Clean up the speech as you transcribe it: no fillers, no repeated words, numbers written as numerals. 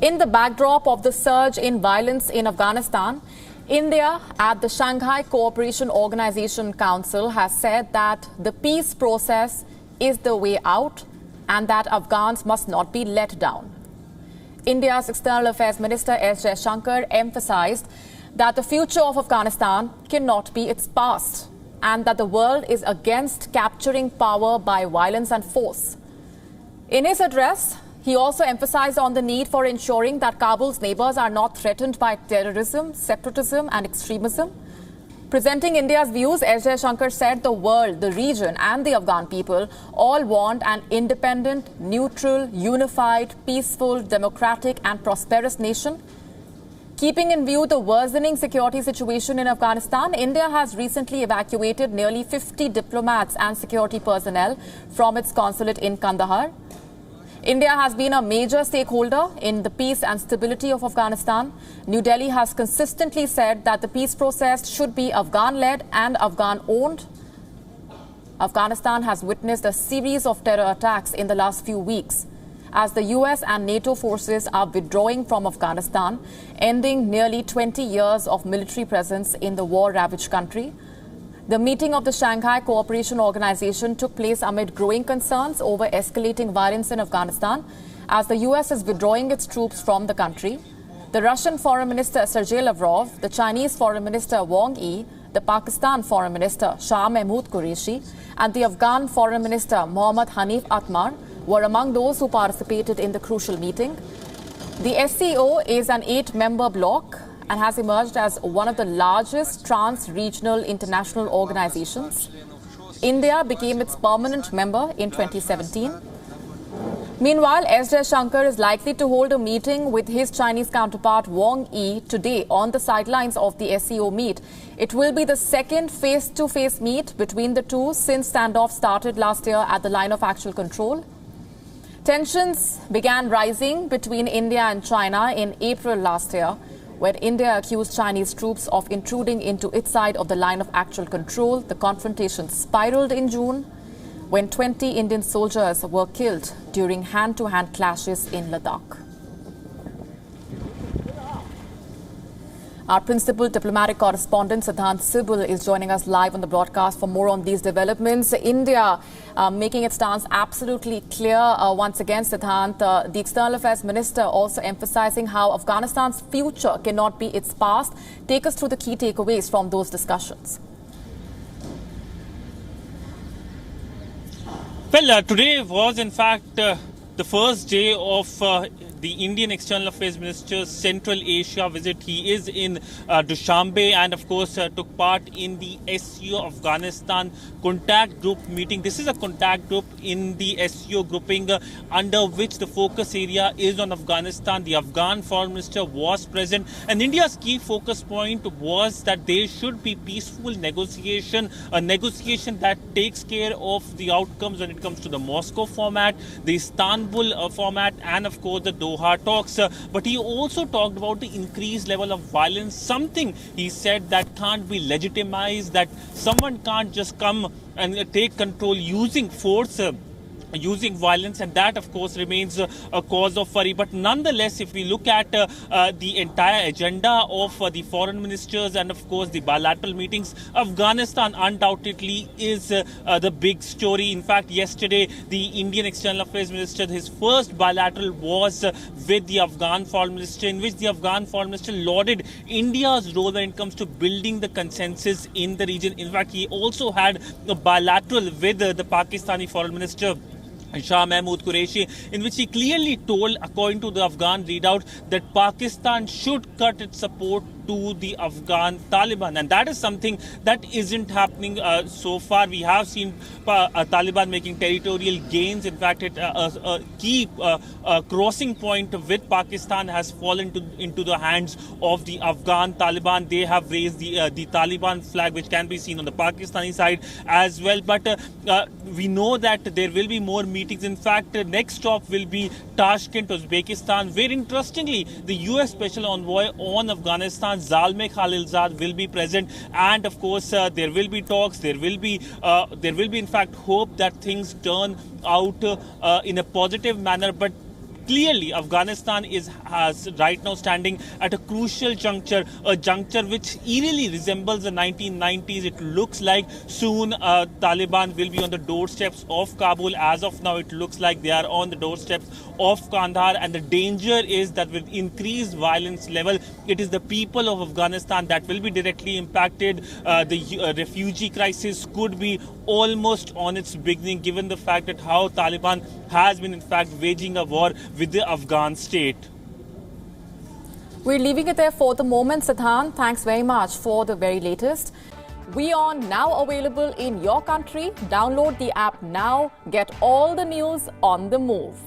In the backdrop of the surge in violence in Afghanistan, India at the Shanghai Cooperation Organization Council has said that the peace process is the way out and that Afghans must not be let down. India's External Affairs Minister S. Jaishankar emphasized that the future of Afghanistan cannot be its past and that the world is against capturing power by violence and force. In his address, he also emphasized on the need for ensuring that Kabul's neighbors are not threatened by terrorism, separatism and extremism. Presenting India's views, S. Jaishankar said the world, the region and the Afghan people all want an independent, neutral, unified, peaceful, democratic and prosperous nation. Keeping in view the worsening security situation in Afghanistan, India has recently evacuated nearly 50 diplomats and security personnel from its consulate in Kandahar. India has been a major stakeholder in the peace and stability of Afghanistan. New Delhi has consistently said that the peace process should be Afghan-led and Afghan-owned. Afghanistan has witnessed a series of terror attacks in the last few weeks as the US and NATO forces are withdrawing from Afghanistan, ending nearly 20 years of military presence in the war-ravaged country. The meeting of the Shanghai Cooperation Organization took place amid growing concerns over escalating violence in Afghanistan as the US is withdrawing its troops from the country. The Russian Foreign Minister Sergei Lavrov, the Chinese Foreign Minister Wang Yi, the Pakistan Foreign Minister Shah Mahmood Qureshi and the Afghan Foreign Minister Mohammad Hanif Atmar were among those who participated in the crucial meeting. The SCO is an 8-member bloc and has emerged as one of the largest trans-regional international organizations. India became its permanent member in 2017. Meanwhile, S. Jaishankar is likely to hold a meeting with his Chinese counterpart Wang Yi today on the sidelines of the SCO meet. It will be the second face-to-face meet between the two since standoff started last year at the line of actual control. Tensions began rising between India and China in April last year, where India accused Chinese troops of intruding into its side of the line of actual control. The confrontation spiraled in June when 20 Indian soldiers were killed during hand-to-hand clashes in Ladakh. Our principal diplomatic correspondent Siddhant Sibul is joining us live on the broadcast for more on these developments. India making its stance absolutely clear once again, Siddhant. The External Affairs Minister also emphasizing how Afghanistan's future cannot be its past. Take us through the key takeaways from those discussions. Well, today was in fact the first day of the Indian External Affairs Minister's Central Asia visit. He is in Dushanbe and of course took part in the SCO Afghanistan contact group meeting. This is a contact group in the SCO grouping under which the focus area is on Afghanistan. The Afghan Foreign Minister was present and India's key focus point was that there should be peaceful negotiation, a negotiation that takes care of the outcomes when it comes to the Moscow format, the Istanbul format and of course the Doha talks. But he also talked about the increased level of violence, something he said that can't be legitimized, that someone can't just come and take control using force, using violence, and that of course remains a cause of worry. But nonetheless, if we look at the entire agenda of the foreign ministers and of course the bilateral meetings, Afghanistan undoubtedly is the big story. In fact, yesterday the Indian External Affairs Minister, his first bilateral was with the Afghan Foreign Minister, in which the Afghan Foreign Minister lauded India's role when it comes to building the consensus in the region. In fact, he also had a bilateral with the Pakistani Foreign Minister Shah Mahmood Qureshi, in which he clearly told, according to the Afghan readout, that Pakistan should cut its support to the Afghan Taliban, and that is something that isn't happening so far. We have seen Taliban making territorial gains. In fact, a key crossing point with Pakistan has fallen into the hands of the Afghan Taliban. They have raised the Taliban flag, which can be seen on the Pakistani side as well. But we know that there will be more meetings. In fact, next stop will be Tashkent, Uzbekistan, where interestingly the US Special Envoy on Afghanistan, Zalmay Khalilzad, will be present, and of course there will be talks. There will be in fact hope that things turn out in a positive manner. But clearly Afghanistan has right now standing at a crucial juncture, a juncture which eerily resembles the 1990s. It looks like soon Taliban will be on the doorsteps of Kabul. As of now, it looks like they are on the doorsteps of Kandahar, and the danger is that with increased violence level, it is the people of Afghanistan that will be directly impacted. The refugee crisis could be almost on its beginning, given the fact that how Taliban has been in fact waging a war with the Afghan state. We're leaving it there for the moment, Siddhant. Thanks very much for the very latest. WION now available in your country. Download the app now. Get all the news on the move.